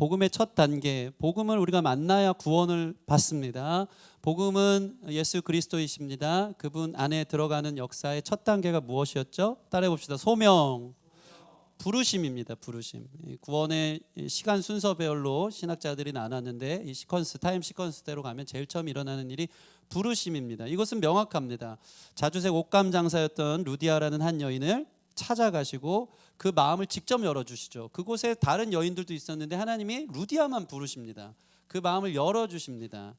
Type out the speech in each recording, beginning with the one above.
복음의 첫 단계, 복음을 우리가 만나야 구원을 받습니다. 복음은 예수 그리스도이십니다. 그분 안에 들어가는 역사의 첫 단계가 무엇이었죠? 따라해 봅시다. 소명, 부르심입니다. 부르심. 구원의 시간 순서별로 신학자들이 나눴는데 이 타임 시퀀스대로 가면 제일 처음 일어나는 일이 부르심입니다. 이것은 명확합니다. 자주색 옷감 장사였던 루디아라는 한 여인을 찾아가시고 그 마음을 직접 열어주시죠. 그곳에 다른 여인들도 있었는데 하나님이 루디아만 부르십니다. 그 마음을 열어주십니다.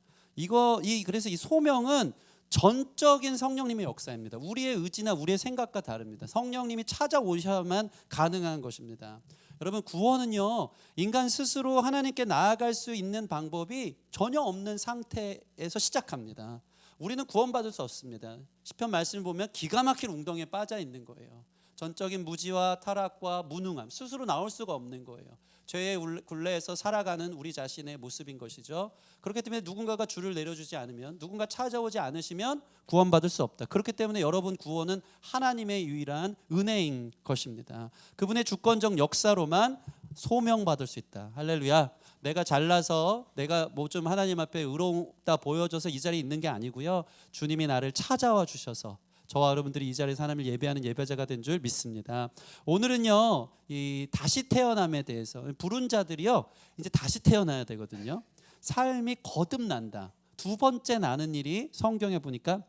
그래서 이 소명은 전적인 성령님의 역사입니다. 우리의 의지나 우리의 생각과 다릅니다. 성령님이 찾아오셔야만 가능한 것입니다. 여러분, 구원은요, 인간 스스로 하나님께 나아갈 수 있는 방법이 전혀 없는 상태에서 시작합니다. 우리는 구원받을 수 없습니다. 시편 말씀을 보면 기가 막힌 웅덩이에 빠져 있는 거예요. 전적인 무지와 타락과 무능함, 스스로 나올 수가 없는 거예요. 죄의 굴레에서 살아가는 우리 자신의 모습인 것이죠. 그렇기 때문에 누군가가 줄을 내려주지 않으면, 누군가 찾아오지 않으시면 구원받을 수 없다. 그렇기 때문에 여러분, 구원은 하나님의 유일한 은혜인 것입니다. 그분의 주권적 역사로만 소명받을 수 있다. 할렐루야. 내가 잘나서 내가 뭐 좀 하나님 앞에 의롭다 보여줘서 이 자리에 있는 게 아니고요, 주님이 나를 찾아와 주셔서 저와 여러분들이 이 자리에서 하나님을 예배하는 예배자가 된 줄 믿습니다. 오늘은요, 이 다시 태어남에 대해서, 부른 자들이요 이제 다시 태어나야 되거든요. 삶이 거듭난다. 두 번째 나는 일이 성경에 보니까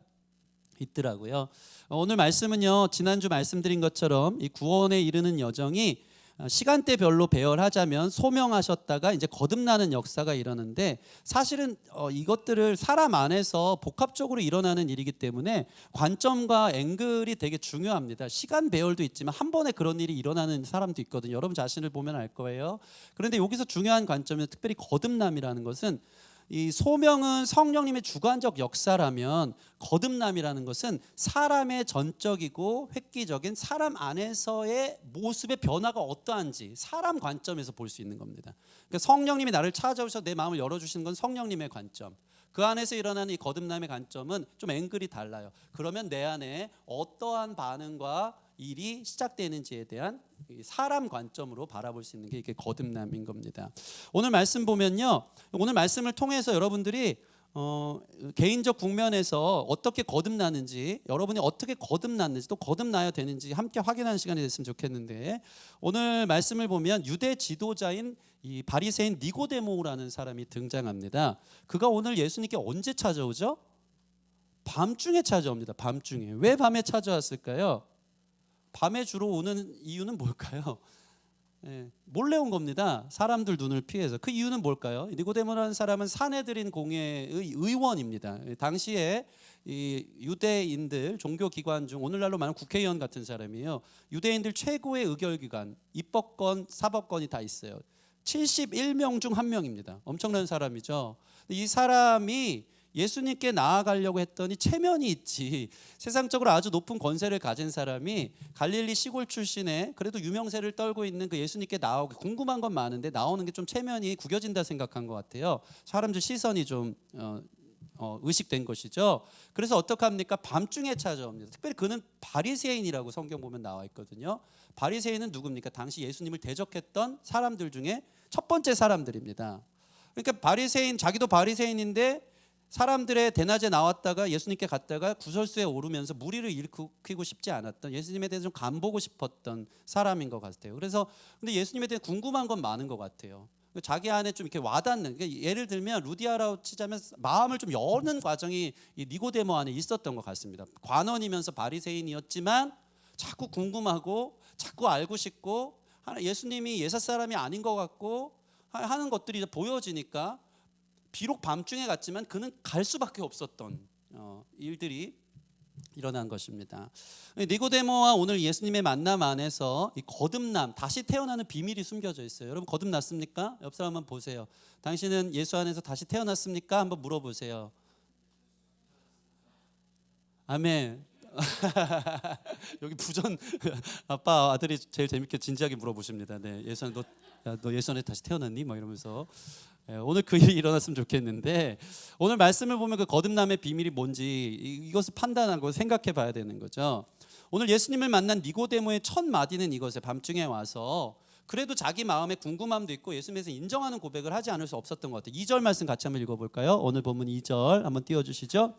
있더라고요. 오늘 말씀은요, 지난주 말씀드린 것처럼 이 구원에 이르는 여정이 시간대별로 배열하자면 소명하셨다가 이제 거듭나는 역사가 일어나는데, 사실은 이것들을 사람 안에서 복합적으로 일어나는 일이기 때문에 관점과 앵글이 되게 중요합니다. 시간 배열도 있지만 한 번에 그런 일이 일어나는 사람도 있거든요. 여러분 자신을 보면 알 거예요. 그런데 여기서 중요한 관점은 특별히 거듭남이라는 것은, 이 소명은 성령님의 주관적 역사라면 거듭남이라는 것은 사람의 전적이고 획기적인 사람 안에서의 모습의 변화가 어떠한지 사람 관점에서 볼 수 있는 겁니다. 그러니까 성령님이 나를 찾아오셔서 내 마음을 열어주시는 건 성령님의 관점, 그 안에서 일어나는 이 거듭남의 관점은 좀 앵글이 달라요. 그러면 내 안에 어떠한 반응과 일이 시작되는지에 대한 사람 관점으로 바라볼 수 있는 게 이게 거듭남인 겁니다. 오늘 말씀 보면요, 오늘 말씀을 통해서 여러분들이 개인적 국면에서 어떻게 거듭나는지, 여러분이 어떻게 거듭났는지, 또 거듭나야 되는지 함께 확인하는 시간이 됐으면 좋겠는데, 오늘 말씀을 보면 유대 지도자인 이 바리새인 니고데모라는 사람이 등장합니다. 그가 오늘 예수님께 언제 찾아오죠? 밤중에 찾아옵니다. 밤중에. 왜 밤에 찾아왔을까요? 밤에 주로 오는 이유는 뭘까요? 몰래 온 겁니다. 사람들 눈을 피해서. 그 이유는 뭘까요? 니고데모라는 사람은 사내들인 공회의 의원입니다. 당시에 이 유대인들 종교기관 중 오늘날로 말하면 국회의원 같은 사람이에요. 유대인들 최고의 의결기관, 입법권, 사법권이 다 있어요. 71명 중 한 명입니다. 엄청난 사람이죠. 이 사람이 예수님께 나아가려고 했더니 체면이 있지, 세상적으로 아주 높은 권세를 가진 사람이 갈릴리 시골 출신의 그래도 유명세를 떨고 있는 그 예수님께 나오고 궁금한 건 많은데 나오는 게 좀 체면이 구겨진다 생각한 것 같아요. 사람들 시선이 좀 의식된 것이죠. 그래서 어떻게 합니까? 밤중에 찾아옵니다. 특별히 그는 바리새인이라고 성경 보면 나와 있거든요. 바리새인은 누굽니까? 당시 예수님을 대적했던 사람들 중에 첫 번째 사람들입니다. 그러니까 바리새인, 자기도 바리새인인데 사람들의 대낮에 나왔다가 예수님께 갔다가 구설수에 오르면서 무리를 일으키고 싶지 않았던, 예수님에 대해서 좀 간보고 싶었던 사람인 것 같아요. 그래서 근데 예수님에 대해 궁금한 건 많은 것 같아요. 자기 안에 좀 이렇게 와닿는, 그러니까 예를 들면 루디아라고 치자면 마음을 좀 여는 과정이 이 니고데모 안에 있었던 것 같습니다. 관원이면서 바리새인이었지만 자꾸 궁금하고 자꾸 알고 싶고, 예수님이 예사 사람이 아닌 것 같고 하는 것들이 보여지니까 비록 밤중에 갔지만 그는 갈 수밖에 없었던 일들이 일어난 것입니다. 니고데모와 오늘 예수님의 만남 안에서 이 거듭남, 다시 태어나는 비밀이 숨겨져 있어요. 여러분 거듭났습니까? 옆 사람 한번 보세요. 당신은 예수 안에서 다시 태어났습니까? 한번 물어보세요. 아멘. 여기 부전 아빠 아들이 제일 재밌게 진지하게 물어보십니다. 네, 예수 안에 너 예수 안에 다시 태어났니? 막 이러면서. 오늘 그 일이 일어났으면 좋겠는데, 오늘 말씀을 보면 그 거듭남의 비밀이 뭔지 이것을 판단하고 생각해 봐야 되는 거죠. 오늘 예수님을 만난 니고데모의 첫 마디는 이것에 밤중에 와서 그래도 자기 마음에 궁금함도 있고 예수님에서 인정하는 고백을 하지 않을 수 없었던 것 같아요. 2절 말씀 같이 한번 읽어볼까요? 오늘 본문 2절 한번 띄워주시죠.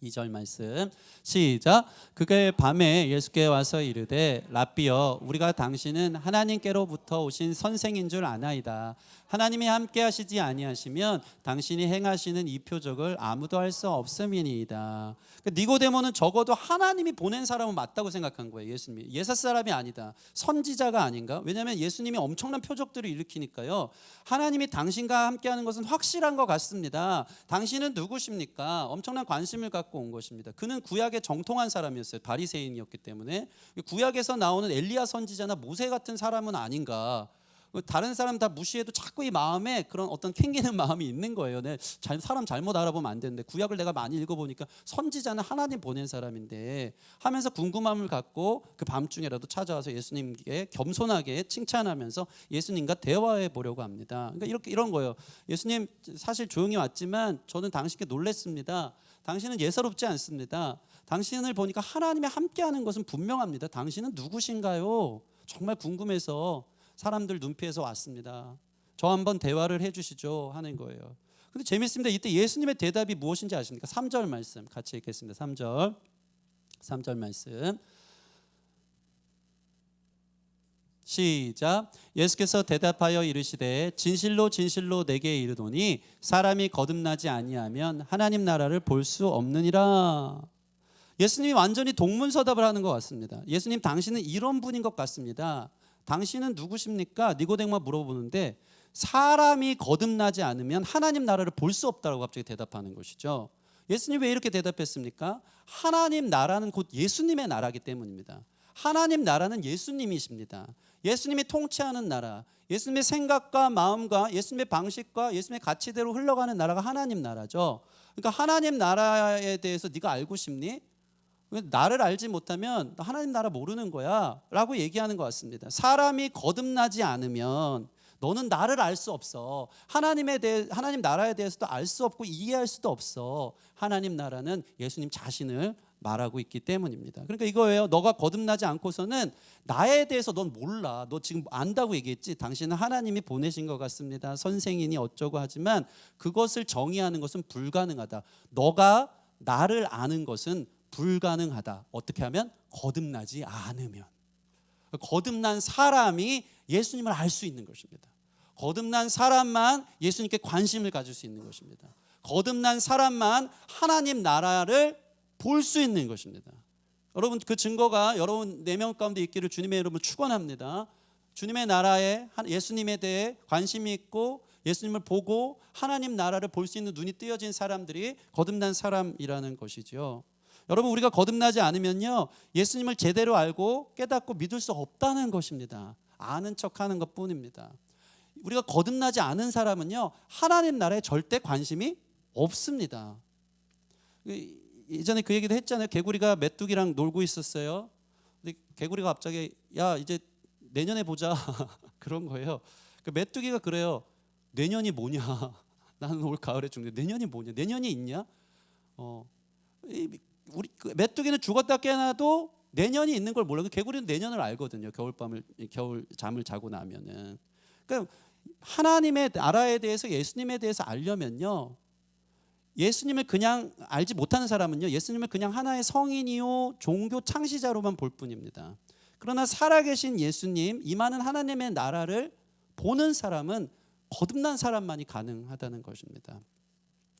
2절 말씀 시작. 그가 밤에 예수께 와서 이르되 랍비여 우리가 당신은 하나님께로부터 오신 선생인 줄 아나이다. 하나님이 함께 하시지 아니하시면 당신이 행하시는 이 표적을 아무도 할 수 없음이니이다. 니고데모는 적어도 하나님이 보낸 사람은 맞다고 생각한 거예요. 예수님이 예사 사람이 아니다, 선지자가 아닌가? 왜냐하면 예수님이 엄청난 표적들을 일으키니까요. 하나님이 당신과 함께하는 것은 확실한 것 같습니다. 당신은 누구십니까? 엄청난 관심을 갖고 온 것입니다. 그는 구약의 정통한 사람이었어요. 바리새인이었기 때문에 구약에서 나오는 엘리야 선지자나 모세 같은 사람은 아닌가. 다른 사람 다 무시해도 자꾸 이 마음에 그런 어떤 캥기는 마음이 있는 거예요. 사람 잘못 알아보면 안 되는데 구약을 내가 많이 읽어보니까 선지자는 하나님 보낸 사람인데 하면서 궁금함을 갖고 그 밤중에라도 찾아와서 예수님께 겸손하게 칭찬하면서 예수님과 대화해 보려고 합니다. 그러니까 이런 거예요. 예수님 사실 조용히 왔지만 저는 당신께 놀랬습니다. 당신은 예사롭지 않습니다. 당신을 보니까 하나님이 함께하는 것은 분명합니다. 당신은 누구신가요? 정말 궁금해서 사람들 눈피해서 왔습니다. 저 한번 대화를 해주시죠 하는 거예요. 근데 재밌습니다. 이때 예수님의 대답이 무엇인지 아십니까? 3절 말씀 같이 읽겠습니다. 3절 말씀 시작. 예수께서 대답하여 이르시되 진실로 진실로 내게 이르노니 사람이 거듭나지 아니하면 하나님 나라를 볼 수 없느니라. 예수님이 완전히 동문서답을 하는 것 같습니다. 예수님 당신은 이런 분인 것 같습니다. 당신은 누구십니까? 니고데모가 물어보는데 사람이 거듭나지 않으면 하나님 나라를 볼 수 없다고 갑자기 대답하는 것이죠. 예수님 왜 이렇게 대답했습니까? 하나님 나라는 곧 예수님의 나라이기 때문입니다. 하나님 나라는 예수님이십니다. 예수님이 통치하는 나라, 예수님의 생각과 마음과 예수님의 방식과 예수님의 가치대로 흘러가는 나라가 하나님 나라죠. 그러니까 하나님 나라에 대해서 네가 알고 싶니? 나를 알지 못하면 하나님 나라 모르는 거야 라고 얘기하는 것 같습니다. 사람이 거듭나지 않으면 너는 나를 알 수 없어. 하나님 나라에 대해서도 알 수 없고 이해할 수도 없어. 하나님 나라는 예수님 자신을 말하고 있기 때문입니다. 그러니까 이거예요. 너가 거듭나지 않고서는 나에 대해서 넌 몰라. 너 지금 안다고 얘기했지. 당신은 하나님이 보내신 것 같습니다. 선생이니 어쩌고 하지만 그것을 정의하는 것은 불가능하다. 너가 나를 아는 것은 불가능하다. 어떻게 하면? 거듭나지 않으면. 거듭난 사람이 예수님을 알 수 있는 것입니다. 거듭난 사람만 예수님께 관심을 가질 수 있는 것입니다. 거듭난 사람만 하나님 나라를 볼 수 있는 것입니다. 여러분 그 증거가 여러분 4명 가운데 있기를 주님의 이름으로 축원합니다. 주님의 나라에 예수님에 대해 관심이 있고 예수님을 보고 하나님 나라를 볼 수 있는 눈이 뜨여진 사람들이 거듭난 사람이라는 것이죠. 여러분 우리가 거듭나지 않으면요 예수님을 제대로 알고 깨닫고 믿을 수 없다는 것입니다. 아는 척하는 것뿐입니다. 우리가 거듭나지 않은 사람은요 하나님 나라에 절대 관심이 없습니다. 예전에 그 얘기도 했잖아요. 개구리가 메뚜기랑 놀고 있었어요. 근데 개구리가 갑자기 야 이제 내년에 보자 그런 거예요. 그 메뚜기가 그래요. 내년이 뭐냐? 나는 올 가을에 죽는데 내년이 뭐냐? 내년이 있냐? 우리 메뚜기는 죽었다 깨어나도 내년이 있는 걸 몰라요. 개구리는 내년을 알거든요. 겨울 잠을 자고 나면은. 그러니까 하나님의 나라에 대해서 예수님에 대해서 알려면요. 예수님을 그냥 알지 못하는 사람은요. 예수님을 그냥 하나의 성인이요 종교 창시자로만 볼 뿐입니다. 그러나 살아계신 예수님, 임하는 하나님의 나라를 보는 사람은 거듭난 사람만이 가능하다는 것입니다.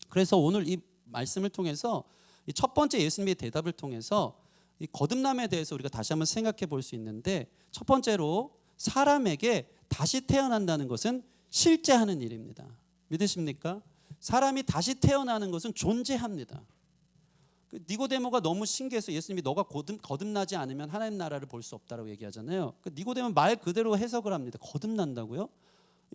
그래서 오늘 이 말씀을 통해서 이 첫 번째 예수님의 대답을 통해서 이 거듭남에 대해서 우리가 다시 한번 생각해 볼 수 있는데 첫 번째로 사람에게 다시 태어난다는 것은 실제 하는 일입니다. 믿으십니까? 사람이 다시 태어나는 것은 존재합니다. 니고데모가 너무 신기해서 예수님이 너가 거듭나지 않으면 하나님 나라를 볼 수 없다라고 얘기하잖아요. 니고데모는 말 그대로 해석을 합니다. 거듭난다고요?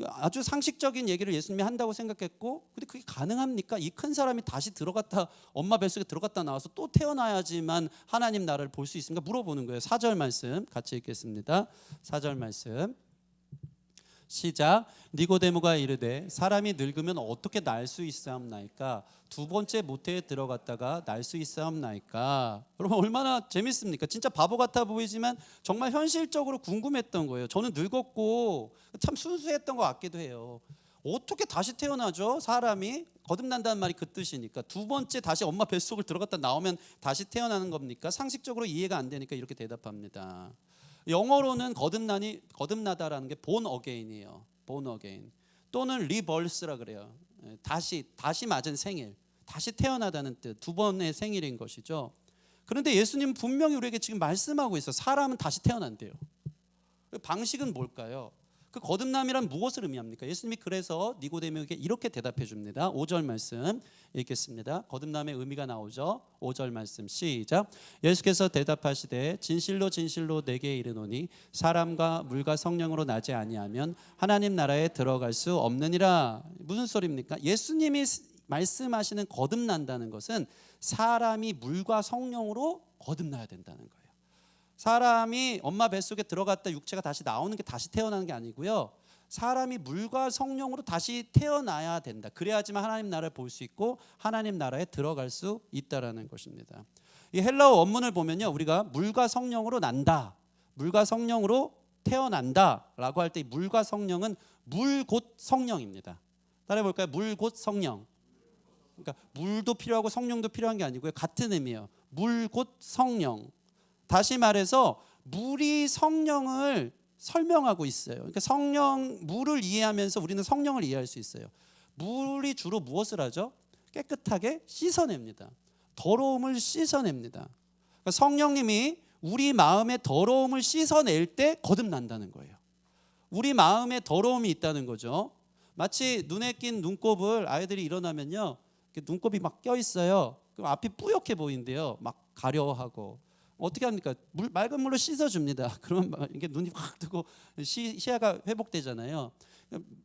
아주 상식적인 얘기를 예수님이 한다고 생각했고 근데 그게 가능합니까? 이 큰 사람이 다시 들어갔다 엄마 뱃속에 들어갔다 나와서 또 태어나야지만 하나님 나라를 볼 수 있습니까? 물어보는 거예요. 4절 말씀 같이 읽겠습니다. 4절 말씀 시작. 니고데모가 이르되 사람이 늙으면 어떻게 날 수 있사옵나이까? 두 번째 모태에 들어갔다가 날 수 있사옵나이까? 여러분 얼마나 재밌습니까? 진짜 바보 같아 보이지만 정말 현실적으로 궁금했던 거예요. 저는 늙었고 참 순수했던 것 같기도 해요. 어떻게 다시 태어나죠? 사람이 거듭난다는 말이 그 뜻이니까 두 번째 다시 엄마 뱃속을 들어갔다 나오면 다시 태어나는 겁니까? 상식적으로 이해가 안 되니까 이렇게 대답합니다. 영어로는 거듭나다라는 게 born again이에요. born again 또는 rebirth라 그래요. 다시 맞은 생일, 다시 태어나다는 뜻, 두 번의 생일인 것이죠. 그런데 예수님은 분명히 우리에게 지금 말씀하고 있어요. 사람은 다시 태어난대요. 방식은 뭘까요? 그 거듭남이란 무엇을 의미합니까? 예수님이 그래서 니고데모에게 이렇게 대답해 줍니다. 5절 말씀 읽겠습니다. 거듭남의 의미가 나오죠. 5절 말씀 시작. 예수께서 대답하시되 진실로 진실로 내게 이르노니 사람과 물과 성령으로 나지 아니하면 하나님 나라에 들어갈 수 없느니라. 무슨 소리입니까? 예수님이 말씀하시는 거듭난다는 것은 사람이 물과 성령으로 거듭나야 된다는 거예요. 사람이 엄마 뱃속에 들어갔다 육체가 다시 나오는 게 다시 태어나는 게 아니고요. 사람이 물과 성령으로 다시 태어나야 된다. 그래야지만 하나님 나라를 볼 수 있고 하나님 나라에 들어갈 수 있다라는 것입니다. 이 헬라어 원문을 보면요, 우리가 물과 성령으로 난다, 물과 성령으로 태어난다라고 할 때 물과 성령은 물 곧 성령입니다. 따라해 볼까요? 물 곧 성령. 그러니까 물도 필요하고 성령도 필요한 게 아니고요, 같은 의미예요. 물 곧 성령. 다시 말해서 물이 성령을 설명하고 있어요. 그러니까 물을 이해하면서 우리는 성령을 이해할 수 있어요. 물이 주로 무엇을 하죠? 깨끗하게 씻어냅니다. 더러움을 씻어냅니다. 그러니까 성령님이 우리 마음의 더러움을 씻어낼 때 거듭난다는 거예요. 우리 마음에 더러움이 있다는 거죠. 마치 눈에 낀 눈곱을 아이들이 일어나면요, 눈곱이 막 껴있어요. 그럼 앞이 뿌옇게 보이는데요, 막 가려워하고. 어떻게 합니까? 맑은 물로 씻어줍니다. 그러면 이게 눈이 확 뜨고 시야가 회복되잖아요.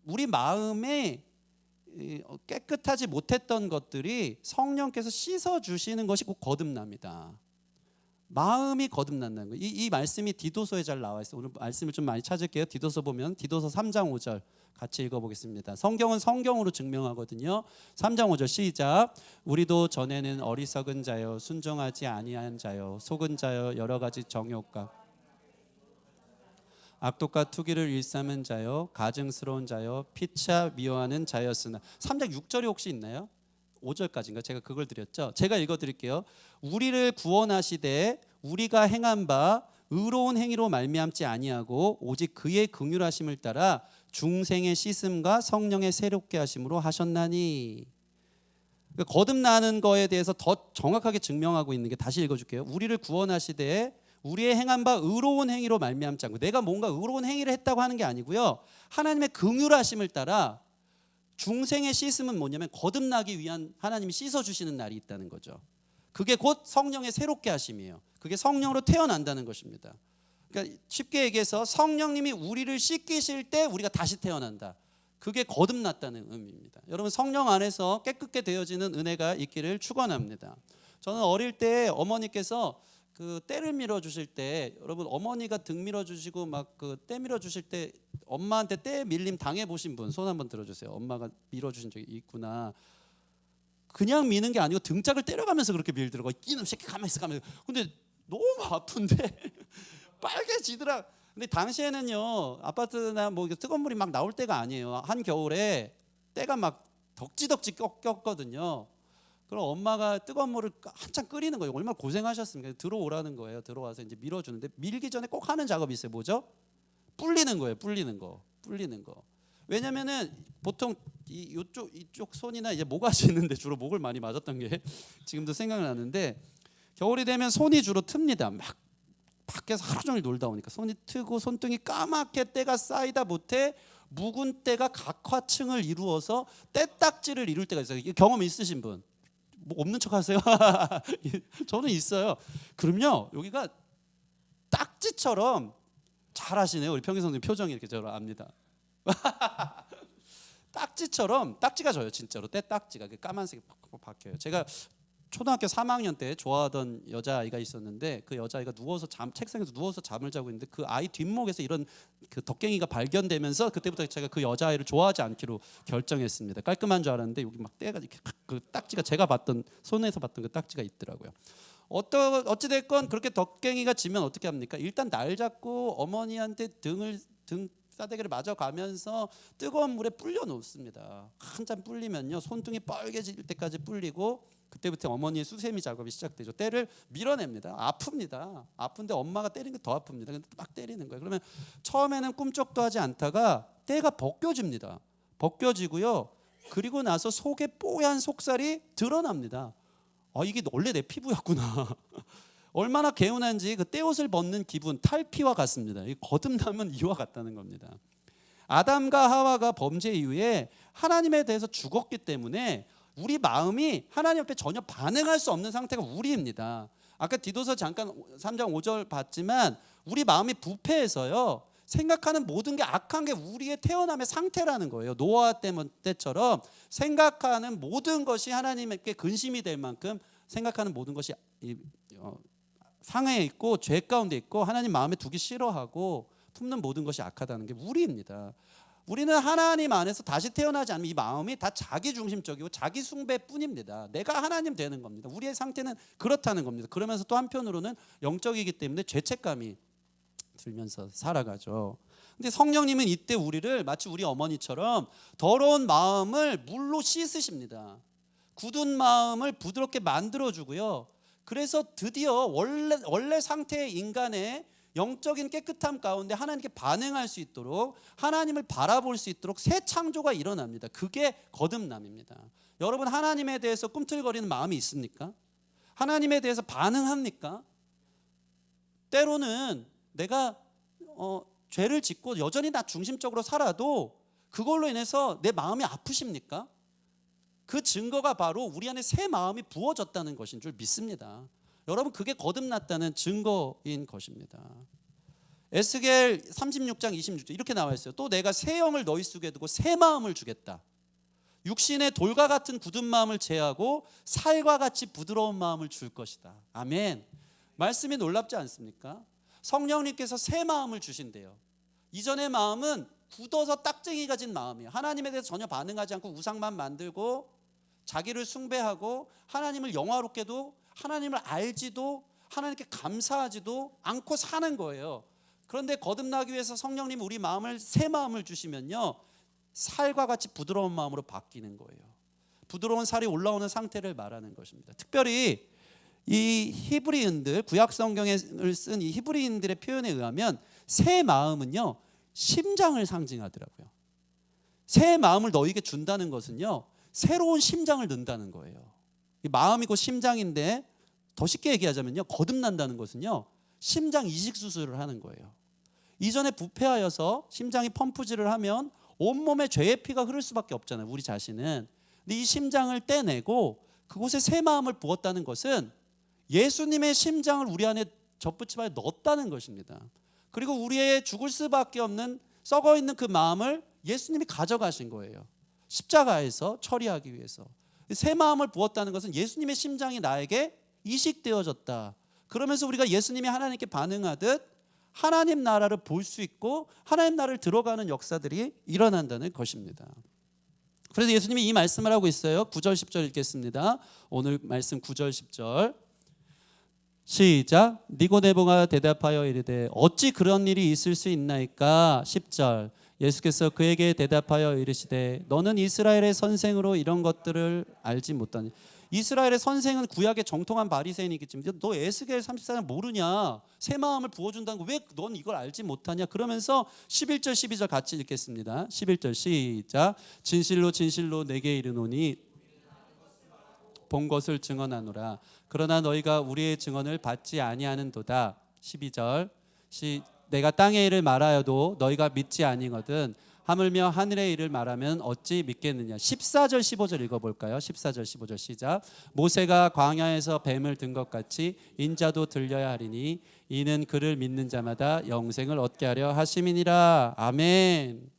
우리 마음에 깨끗하지 못했던 것들이 성령께서 씻어주시는 것이 곧 거듭납니다. 마음이 거듭난다는 거예요. 이 말씀이 디도서에 잘 나와 있어요. 오늘 말씀을 좀 많이 찾을게요. 디도서 보면 디도서 3장 5절 같이 읽어보겠습니다. 성경은 성경으로 증명하거든요. 3장 5절 시작. 우리도 전에는 어리석은 자여 순종하지 아니한 자여 속은 자여 여러 가지 정욕과 악독과 투기를 일삼은 자여 가증스러운 자여 피차 미워하는 자였으나 3장 6절이 혹시 있나요? 5절까지인가? 제가 그걸 드렸죠. 제가 읽어드릴게요. 우리를 구원하시되 우리가 행한 바 의로운 행위로 말미암지 아니하고 오직 그의 긍휼하심을 따라 중생의 씻음과 성령의 새롭게 하심으로 하셨나니. 그러니까 거듭나는 거에 대해서 더 정확하게 증명하고 있는 게, 다시 읽어줄게요. 우리를 구원하시되 우리의 행한 바 의로운 행위로 말미암지 않고, 내가 뭔가 의로운 행위를 했다고 하는 게 아니고요, 하나님의 긍휼하심을 따라 중생의 씻음은 뭐냐면 거듭나기 위한 하나님이 씻어주시는 날이 있다는 거죠. 그게 곧 성령의 새롭게 하심이에요. 그게 성령으로 태어난다는 것입니다. 그러니까 쉽게 얘기해서 성령님이 우리를 씻기실 때 우리가 다시 태어난다. 그게 거듭났다는 의미입니다. 여러분, 성령 안에서 깨끗게 되어지는 은혜가 있기를 축원합니다. 저는 어릴 때 어머니께서 그 때를 밀어 주실 때, 여러분 어머니가 등 밀어 주시고 막 그 때 밀어 주실 때 엄마한테 때 밀림 당해 보신 분 손 한번 들어 주세요. 엄마가 밀어 주신 적이 있구나. 그냥 미는 게 아니고 등짝을 때려가면서 그렇게 밀더라고. 이놈 새끼 가만히 있어. 근데 너무 아픈데 빨개지더라. 근데 당시에는요, 아파트나 뭐 뜨거운 물이 막 나올 때가 아니에요. 한 겨울에 때가 막 덕지덕지 꼈거든요. 그럼 엄마가 뜨거운 물을 한참 끓이는 거예요. 얼마나 고생하셨습니까? 들어오라는 거예요. 들어와서 이제 밀어주는데, 밀기 전에 꼭 하는 작업이 있어요. 뭐죠? 불리는 거예요. 불리는 거. 왜냐면은 보통 이쪽 손이나 이제 모가지 있는데 주로 목을 많이 맞았던 게 지금도 생각나는데, 겨울이 되면 손이 주로 틉니다. 막 밖에서 하루 종일 놀다 오니까 손이 트고 손등이 까맣게 때가 쌓이다 못해 묵은 때가 각화층을 이루어서 때딱지를 이룰 때가 있어요. 경험 있으신 분? 뭐 없는 척 하세요? 저는 있어요. 그럼요, 여기가 딱지처럼, 잘 하시네요. 우리 평균 선생님 표정이 이렇게 저를 압니다. 딱지처럼, 딱지가 져요. 진짜로 때 딱지가 까만색이 팍팍 박혀요. 제가 초등학교 3학년 때 좋아하던 여자아이가 있었는데 그 여자아이가 책상에서 누워서 잠을 자고 있는데 그 아이 뒷목에서 이런 그 덕갱이가 발견되면서 그때부터 제가 그 여자아이를 좋아하지 않기로 결정했습니다. 깔끔한 줄 알았는데 여기 막 때가 이렇게 그 딱지가 제가 손에서 봤던 그 딱지가 있더라고요. 어찌됐건 그렇게 덕갱이가 지면 어떻게 합니까? 일단 날 잡고 어머니한테 등 싸대기를 맞아가면서 뜨거운 물에 불려 놓습니다. 한참 불리면요 손등이 빨개질 때까지 불리고 그때부터 어머니의 수세미 작업이 시작되죠. 때를 밀어냅니다. 아픕니다. 아픈데 엄마가 때리는 게 더 아픕니다. 근데 막 때리는 거예요. 그러면 처음에는 꿈쩍도 하지 않다가 때가 벗겨집니다. 벗겨지고요. 그리고 나서 속에 뽀얀 속살이 드러납니다. 이게 원래 내 피부였구나. 얼마나 개운한지 그 떼옷을 벗는 기분, 탈피와 같습니다. 거듭나면 이와 같다는 겁니다. 아담과 하와가 범죄 이후에 하나님에 대해서 죽었기 때문에 우리 마음이 하나님 앞에 전혀 반응할 수 없는 상태가 우리입니다. 아까 디도서 잠깐 3장 5절 봤지만 우리 마음이 부패해서요. 생각하는 모든 게 악한 게 우리의 태어남의 상태라는 거예요. 노아 때처럼 생각하는 모든 것이 하나님께 근심이 될 만큼 생각하는 모든 것이 상해에 있고 죄 가운데 있고 하나님 마음에 두기 싫어하고 품는 모든 것이 악하다는 게 우리입니다. 우리는 하나님 안에서 다시 태어나지 않으면 이 마음이 다 자기 중심적이고 자기 숭배뿐입니다. 내가 하나님 되는 겁니다. 우리의 상태는 그렇다는 겁니다. 그러면서 또 한편으로는 영적이기 때문에 죄책감이 들면서 살아가죠. 근데 성령님은 이때 우리를 마치 우리 어머니처럼 더러운 마음을 물로 씻으십니다. 굳은 마음을 부드럽게 만들어주고요. 그래서 드디어 원래 상태의 인간의 영적인 깨끗함 가운데 하나님께 반응할 수 있도록 하나님을 바라볼 수 있도록 새 창조가 일어납니다. 그게 거듭남입니다. 여러분 하나님에 대해서 꿈틀거리는 마음이 있습니까? 하나님에 대해서 반응합니까? 때로는 내가 죄를 짓고 여전히 나 중심적으로 살아도 그걸로 인해서 내 마음이 아프십니까? 그 증거가 바로 우리 안에 새 마음이 부어졌다는 것인 줄 믿습니다. 여러분 그게 거듭났다는 증거인 것입니다. 에스겔 36장 26절 이렇게 나와 있어요. 또 내가 새 영을 너희 속에 두고 새 마음을 주겠다. 육신의 돌과 같은 굳은 마음을 제하고 살과 같이 부드러운 마음을 줄 것이다. 아멘. 말씀이 놀랍지 않습니까? 성령님께서 새 마음을 주신대요. 이전의 마음은 굳어서 딱쟁이 가진 마음이에요. 하나님에 대해서 전혀 반응하지 않고 우상만 만들고 자기를 숭배하고 하나님을 영화롭게도 하나님을 알지도 하나님께 감사하지도 않고 사는 거예요. 그런데 거듭나기 위해서 성령님 우리 마음을 새 마음을 주시면요 살과 같이 부드러운 마음으로 바뀌는 거예요. 부드러운 살이 올라오는 상태를 말하는 것입니다. 특별히 이 히브리인들 구약 성경을 쓴 이 히브리인들의 표현에 의하면 새 마음은요 심장을 상징하더라고요. 새 마음을 너에게 준다는 것은요 새로운 심장을 넣는다는 거예요. 이 마음이고 심장인데 더 쉽게 얘기하자면요 거듭난다는 것은요 심장 이식 수술을 하는 거예요. 이전에 부패하여서 심장이 펌프질을 하면 온몸에 죄의 피가 흐를 수밖에 없잖아요. 우리 자신은. 근데 이 심장을 떼내고 그곳에 새 마음을 부었다는 것은 예수님의 심장을 우리 안에 접붙임하여 넣었다는 것입니다. 그리고 우리의 죽을 수밖에 없는 썩어있는 그 마음을 예수님이 가져가신 거예요. 십자가에서 처리하기 위해서. 새 마음을 부었다는 것은 예수님의 심장이 나에게 이식되어졌다. 그러면서 우리가 예수님이 하나님께 반응하듯 하나님 나라를 볼 수 있고 하나님 나라를 들어가는 역사들이 일어난다는 것입니다. 그래서 예수님이 이 말씀을 하고 있어요. 9절 10절 읽겠습니다. 오늘 말씀 9절 10절 시작. 니고데모가 대답하여 이르되 어찌 그런 일이 있을 수 있나이까. 10절 예수께서 그에게 대답하여 이르시되 너는 이스라엘의 선생으로 이런 것들을 알지 못하니. 이스라엘의 선생은 구약의 정통한 바리새인이겠지만 너 에스겔 34장 모르냐? 새 마음을 부어준다는 거 왜 넌 이걸 알지 못하냐? 그러면서 11절 12절 같이 읽겠습니다. 11절 시작. 진실로 진실로 내게 이르노니 본 것을 증언하노라. 그러나 너희가 우리의 증언을 받지 아니하는도다. 12절 내가 땅의 일을 말하여도 너희가 믿지 아니거든 하물며 하늘의 일을 말하면 어찌 믿겠느냐. 14절 15절 읽어볼까요? 14절 15절 시작. 모세가 광야에서 뱀을 든 것 같이 인자도 들려야 하리니 이는 그를 믿는 자마다 영생을 얻게 하려 하심이니라. 아멘.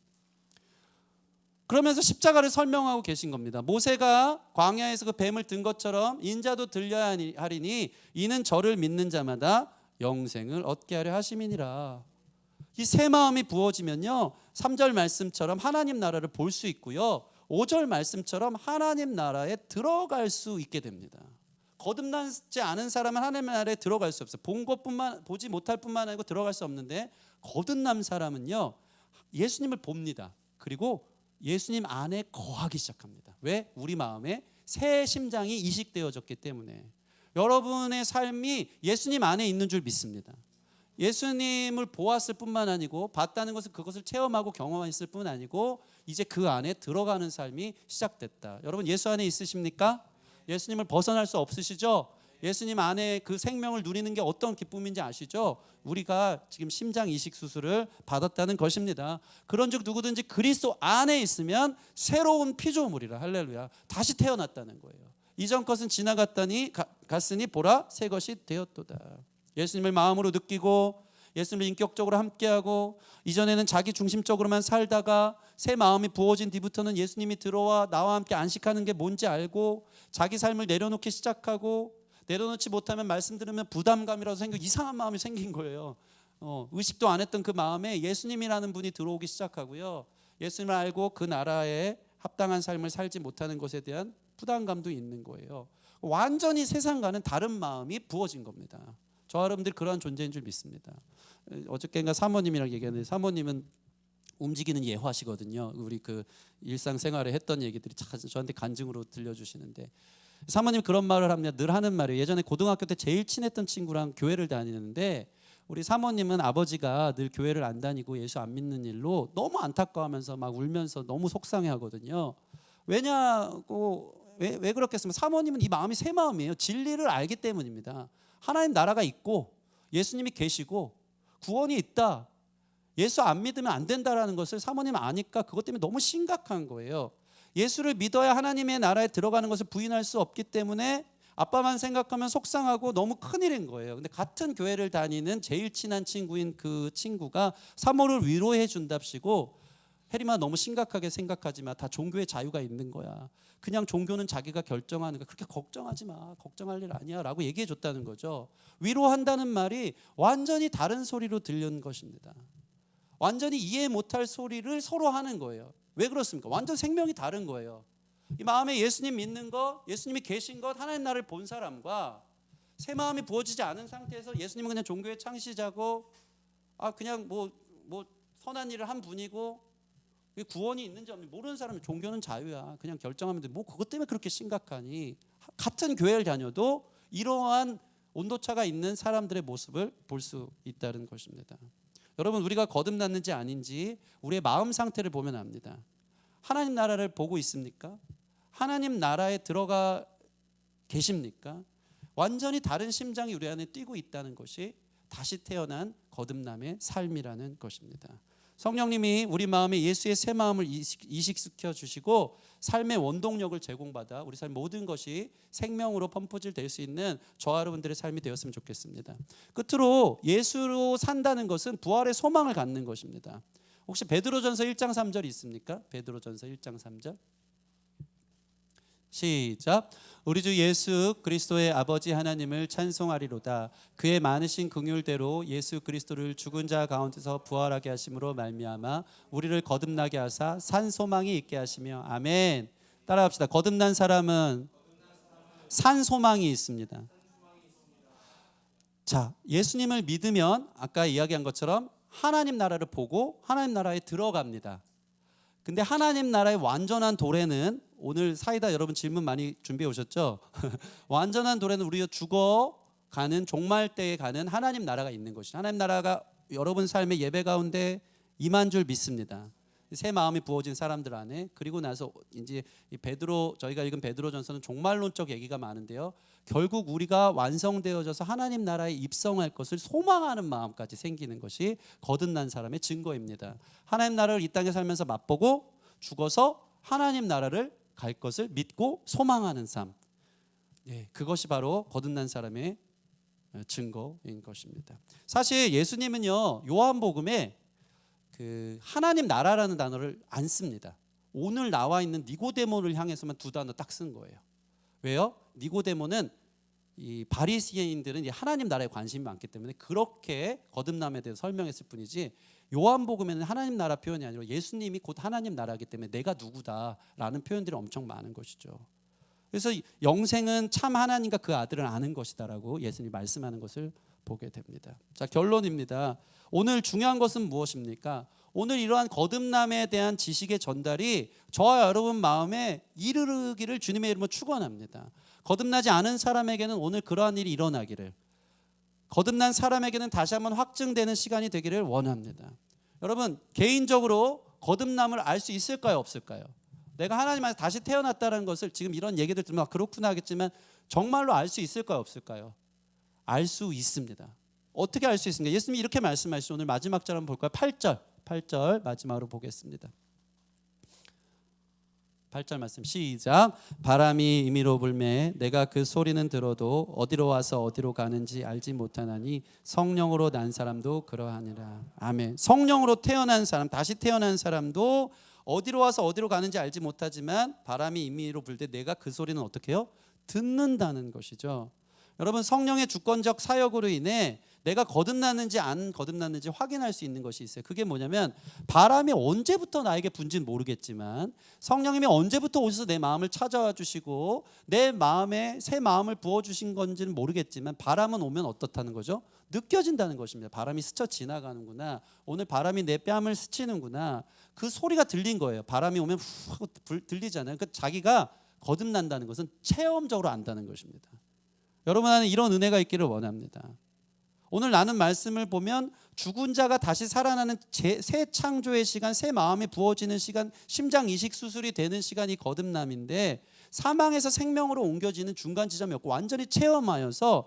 그러면서 십자가를 설명하고 계신 겁니다. 모세가 광야에서 그 뱀을 든 것처럼 인자도 들려야 하리니 이는 저를 믿는 자마다 영생을 얻게 하려 하심이니라. 이 새 마음이 부어지면요, 3절 말씀처럼 하나님 나라를 볼 수 있고요, 5절 말씀처럼 하나님 나라에 들어갈 수 있게 됩니다. 거듭나지 않은 사람은 하나님 나라에 들어갈 수 없어요. 본 것뿐만, 보지 못할 뿐만 아니고 들어갈 수 없는데, 거듭난 사람은요 예수님을 봅니다. 그리고 예수님 안에 거하기 시작합니다. 왜? 우리 마음에 새 심장이 이식되어졌기 때문에. 여러분의 삶이 예수님 안에 있는 줄 믿습니다. 예수님을 보았을 뿐만 아니고, 봤다는 것은 그것을 체험하고 경험했을 뿐 아니고 이제 그 안에 들어가는 삶이 시작됐다. 여러분 예수 안에 있으십니까? 예수님을 벗어날 수 없으시죠? 예수님 안에 그 생명을 누리는 게 어떤 기쁨인지 아시죠? 우리가 지금 심장 이식 수술을 받았다는 것입니다. 그런즉 누구든지 그리스도 안에 있으면 새로운 피조물이라. 할렐루야. 다시 태어났다는 거예요. 이전 것은 지나갔다니 갔으니 보라 새 것이 되었도다. 예수님을 마음으로 느끼고 예수님을 인격적으로 함께하고, 이전에는 자기 중심적으로만 살다가 새 마음이 부어진 뒤부터는 예수님이 들어와 나와 함께 안식하는 게 뭔지 알고 자기 삶을 내려놓기 시작하고, 내려놓지 못하면 말씀 들으면 부담감이라도 생기고 이상한 마음이 생긴 거예요. 의식도 안 했던 그 마음에 예수님이라는 분이 들어오기 시작하고요, 예수님을 알고 그 나라에 합당한 삶을 살지 못하는 것에 대한 부담감도 있는 거예요. 완전히 세상과는 다른 마음이 부어진 겁니다. 저와 여러분들이 그러한 존재인 줄 믿습니다. 어저께인가 사모님이랑 얘기했는데, 사모님은 움직이는 예화시거든요. 우리 그 일상생활에 했던 얘기들이 저한테 간증으로 들려주시는데, 사모님 그런 말을 합니다. 늘 하는 말이에요. 예전에 고등학교 때 제일 친했던 친구랑 교회를 다니는데, 우리 사모님은 아버지가 늘 교회를 안 다니고 예수 안 믿는 일로 너무 안타까워하면서 막 울면서 너무 속상해하거든요. 왜냐고, 왜 그렇겠습니까? 사모님은 이 마음이 새 마음이에요. 진리를 알기 때문입니다. 하나님 나라가 있고 예수님이 계시고 구원이 있다, 예수 안 믿으면 안 된다라는 것을 사모님 아니까 그것 때문에 너무 심각한 거예요. 예수를 믿어야 하나님의 나라에 들어가는 것을 부인할 수 없기 때문에 아빠만 생각하면 속상하고 너무 큰일인 거예요. 근데 같은 교회를 다니는 제일 친한 친구인 그 친구가 사모를 위로해 준답시고, 혜림아 너무 심각하게 생각하지 마. 다 종교의 자유가 있는 거야. 그냥 종교는 자기가 결정하는 거야. 그렇게 걱정하지 마. 걱정할 일 아니야 라고 얘기해 줬다는 거죠. 위로한다는 말이 완전히 다른 소리로 들리는 것입니다. 완전히 이해 못할 소리를 서로 하는 거예요. 왜 그렇습니까? 완전 생명이 다른 거예요. 이 마음에 예수님 믿는 것, 예수님이 계신 것, 하나님 나라를 본 사람과 새 마음이 부어지지 않은 상태에서 예수님은 그냥 종교의 창시자고, 그냥 뭐 선한 일을 한 분이고 구원이 있는지 없는지 모르는 사람은 종교는 자유야. 그냥 결정하면 돼. 뭐 그것 때문에 그렇게 심각하니? 같은 교회를 다녀도 이러한 온도차가 있는 사람들의 모습을 볼 수 있다는 것입니다. 여러분, 우리가 거듭났는지 아닌지 우리의 마음 상태를 보면 압니다. 하나님 나라를 보고 있습니까? 하나님 나라에 들어가 계십니까? 완전히 다른 심장이 우리 안에 뛰고 있다는 것이 다시 태어난 거듭남의 삶이라는 것입니다. 성령님이 우리 마음에 예수의 새 마음을 이식시켜 주시고 삶의 원동력을 제공받아 우리 삶 모든 것이 생명으로 펌프질 될 수 있는 저와 여러분들의 삶이 되었으면 좋겠습니다. 끝으로 예수로 산다는 것은 부활의 소망을 갖는 것입니다. 혹시 베드로전서 1장 3절 있습니까? 베드로전서 1장 3절 시작. 우리 주 예수 그리스도의 아버지 하나님을 찬송하리로다. 그의 많으신 긍휼대로 예수 그리스도를 죽은 자 가운데서 부활하게 하심으로 말미암아 우리를 거듭나게 하사 산 소망이 있게 하시며. 아멘. 따라합시다. 거듭난 사람은 산 소망이 있습니다. 자, 예수님을 믿으면 아까 이야기한 것처럼 하나님 나라를 보고 하나님 나라에 들어갑니다. 근데 하나님 나라의 완전한 도래는, 오늘 사이다 여러분 질문 많이 준비해 오셨죠? 완전한 도래는 우리가 죽어가는 종말 때에 가는 하나님 나라가 있는 것이죠. 하나님 나라가 여러분 삶의 예배 가운데 임한 줄 믿습니다. 새 마음이 부어진 사람들 안에. 그리고 나서 이제 저희가 읽은 베드로전서는 종말론적 얘기가 많은데요, 결국 우리가 완성되어져서 하나님 나라에 입성할 것을 소망하는 마음까지 생기는 것이 거듭난 사람의 증거입니다. 하나님 나라를 이 땅에 살면서 맛보고 죽어서 하나님 나라를 갈 것을 믿고 소망하는 삶, 그것이 바로 거듭난 사람의 증거인 것입니다. 사실 예수님은요, 요한복음에 그 하나님 나라라는 단어를 안 씁니다. 오늘 나와 있는 니고데모를 향해서만 두 단어 딱 쓴 거예요. 왜요? 니고데모는 이 바리새인들은 하나님 나라에 관심이 많기 때문에 그렇게 거듭남에 대해서 설명했을 뿐이지, 요한복음에는 하나님 나라 표현이 아니라 예수님이 곧 하나님 나라이기 때문에 내가 누구다라는 표현들이 엄청 많은 것이죠. 그래서 영생은 참 하나님과 그 아들을 아는 것이다라고 예수님이 말씀하는 것을 보게 됩니다. 자, 결론입니다. 오늘 중요한 것은 무엇입니까? 오늘 이러한 거듭남에 대한 지식의 전달이 저와 여러분 마음에 이르르기를 주님의 이름으로 축원합니다. 거듭나지 않은 사람에게는 오늘 그러한 일이 일어나기를, 거듭난 사람에게는 다시 한번 확증되는 시간이 되기를 원합니다. 여러분, 개인적으로 거듭남을 알 수 있을까요, 없을까요? 내가 하나님 안에서 다시 태어났다는 것을 지금 이런 얘기들 들으면 그렇구나 하겠지만 정말로 알 수 있을까요, 없을까요? 알 수 있습니다. 어떻게 알 수 있습니까? 예수님이 이렇게 말씀하시죠. 오늘 마지막 절 한번 볼까요? 8절 마지막으로 보겠습니다. 8절 말씀 시작. 바람이 임의로 불매 내가 그 소리는 들어도 어디로 와서 어디로 가는지 알지 못하나니 성령으로 난 사람도 그러하니라. 아멘. 성령으로 태어난 사람, 다시 태어난 사람도 어디로 와서 어디로 가는지 알지 못하지만 바람이 임의로 불 때 내가 그 소리는 어떻게 해요? 듣는다는 것이죠. 여러분, 성령의 주권적 사역으로 인해 내가 거듭났는지 안 거듭났는지 확인할 수 있는 것이 있어요. 그게 뭐냐면, 바람이 언제부터 나에게 분지는 모르겠지만 성령님이 언제부터 오셔서 내 마음을 찾아와 주시고 내 마음에 새 마음을 부어주신 건지는 모르겠지만 바람은 오면 어떻다는 거죠? 느껴진다는 것입니다. 바람이 스쳐 지나가는구나, 오늘 바람이 내 뺨을 스치는구나, 그 소리가 들린 거예요. 바람이 오면 후 하고 들리잖아요. 그러니까 자기가 거듭난다는 것은 체험적으로 안다는 것입니다. 여러분 안에 이런 은혜가 있기를 원합니다. 오늘 나눈 말씀을 보면 죽은 자가 다시 살아나는 새 창조의 시간, 새 마음이 부어지는 시간, 심장 이식 수술이 되는 시간이 거듭남인데, 사망에서 생명으로 옮겨지는 중간 지점이었고 완전히 체험하여서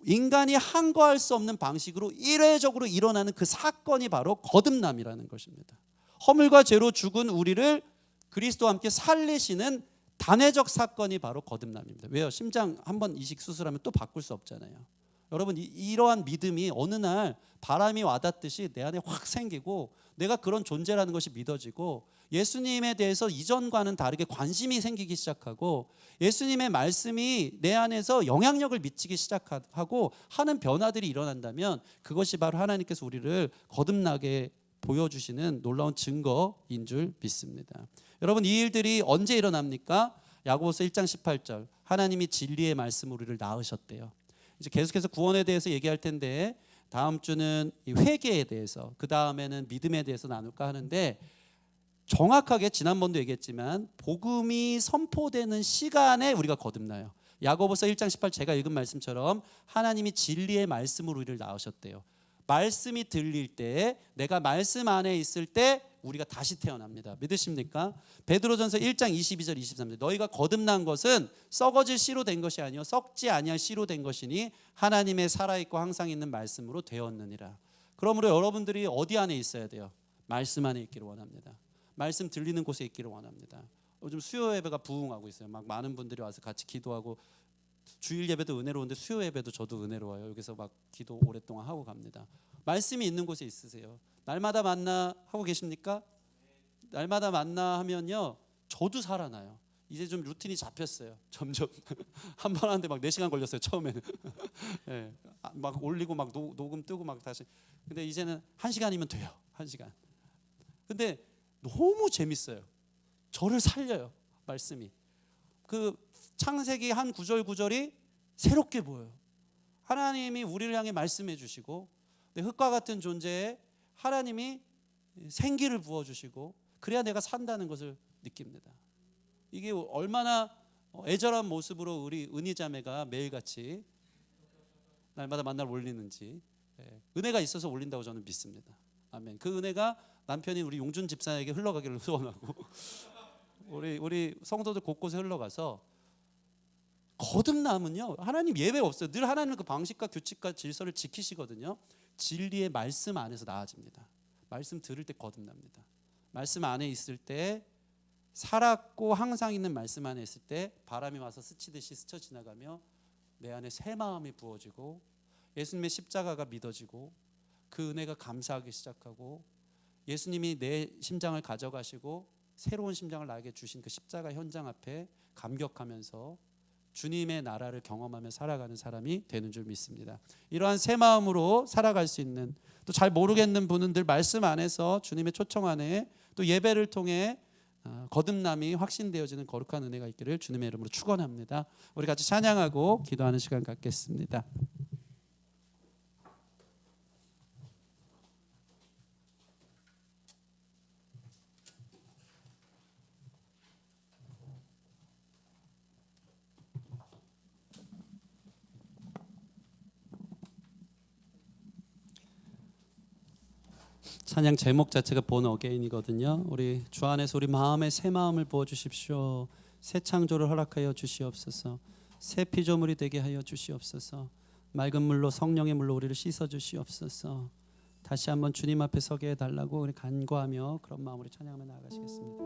인간이 항거할 수 없는 방식으로 일회적으로 일어나는 그 사건이 바로 거듭남이라는 것입니다. 허물과 죄로 죽은 우리를 그리스도와 함께 살리시는 단회적 사건이 바로 거듭남입니다. 왜요? 심장 한번 이식 수술하면 또 바꿀 수 없잖아요. 여러분, 이러한 믿음이 어느 날 바람이 와닿듯이 내 안에 확 생기고 내가 그런 존재라는 것이 믿어지고 예수님에 대해서 이전과는 다르게 관심이 생기기 시작하고 예수님의 말씀이 내 안에서 영향력을 미치기 시작하고 하는 변화들이 일어난다면 그것이 바로 하나님께서 우리를 거듭나게 보여주시는 놀라운 증거인 줄 믿습니다. 여러분, 이 일들이 언제 일어납니까? 야고보서 1장 18절, 하나님이 진리의 말씀으로 우리를 낳으셨대요. 이제 계속해서 구원에 대해서 얘기할 텐데 다음 주는 이 회개에 대해서, 그 다음에는 믿음에 대해서 나눌까 하는데, 정확하게 지난번도 얘기했지만 복음이 선포되는 시간에 우리가 거듭나요. 야고보서 1장 18, 제가 읽은 말씀처럼 하나님이 진리의 말씀으로 우리를 낳으셨대요. 말씀이 들릴 때, 내가 말씀 안에 있을 때 우리가 다시 태어납니다. 믿으십니까? 베드로전서 1장 22절 23절, 너희가 거듭난 것은 썩어질 씨로 된 것이 아니요 썩지 아니할 씨로 된 것이니 하나님의 살아있고 항상 있는 말씀으로 되었느니라. 그러므로 여러분들이 어디 안에 있어야 돼요? 말씀 안에 있기를 원합니다. 말씀 들리는 곳에 있기를 원합니다. 요즘 수요 예배가 부흥하고 있어요. 막 많은 분들이 와서 같이 기도하고, 주일 예배도 은혜로운데 수요 예배도 저도 은혜로워요. 여기서 막 기도 오랫동안 하고 갑니다. 말씀이 있는 곳에 있으세요. 날마다 만나 하고 계십니까? 날마다 만나 하면요, 저도 살아나요. 이제 좀 루틴이 잡혔어요. 점점 한 번 하는데 막 4시간 걸렸어요 처음에는. 네, 막 올리고 막 녹음 뜨고 막 다시. 근데 이제는 1시간이면 돼요. 1시간. 근데 너무 재밌어요. 저를 살려요, 말씀이. 그 창세기 한 구절 구절이 새롭게 보여요. 하나님이 우리를 향해 말씀해 주시고, 흙과 같은 존재에 하나님이 생기를 부어주시고, 그래야 내가 산다는 것을 느낍니다. 이게 얼마나 애절한 모습으로 우리 은희자매가 매일같이 날마다 만날 올리는지, 은혜가 있어서 올린다고 저는 믿습니다. 아멘. 그 은혜가 남편인 우리 용준 집사에게 흘러가기를 소원하고 우리 성도들 곳곳에 흘러가서, 거듭남은요, 하나님 예배 없어요. 늘 하나님은 그 방식과 규칙과 질서를 지키시거든요. 진리의 말씀 안에서 나아집니다. 말씀 들을 때 거듭납니다. 말씀 안에 있을 때, 살았고 항상 있는 말씀 안에 있을 때 바람이 와서 스치듯이 스쳐 지나가며 내 안에 새 마음이 부어지고 예수님의 십자가가 믿어지고 그 은혜가 감사하기 시작하고 예수님이 내 심장을 가져가시고 새로운 심장을 나에게 주신 그 십자가 현장 앞에 감격하면서 주님의 나라를 경험하며 살아가는 사람이 되는 줄 믿습니다. 이러한 새 마음으로 살아갈 수 있는, 또 잘 모르겠는 분들 말씀 안에서 주님의 초청 안에 또 예배를 통해 거듭남이 확신되어지는 거룩한 은혜가 있기를 주님의 이름으로 축원합니다. 우리 같이 찬양하고 기도하는 시간 갖겠습니다. 찬양 제목 자체가 Born Again이거든요. 우리 주 안에서 우리 마음에 새 마음을 부어 주십시오. 새 창조를 허락하여 주시옵소서. 새 피조물이 되게 하여 주시옵소서. 맑은 물로, 성령의 물로 우리를 씻어 주시옵소서. 다시 한번 주님 앞에 서게 해달라고 우리 간구하며 그런 마음으로 찬양하며 나아가시겠습니다.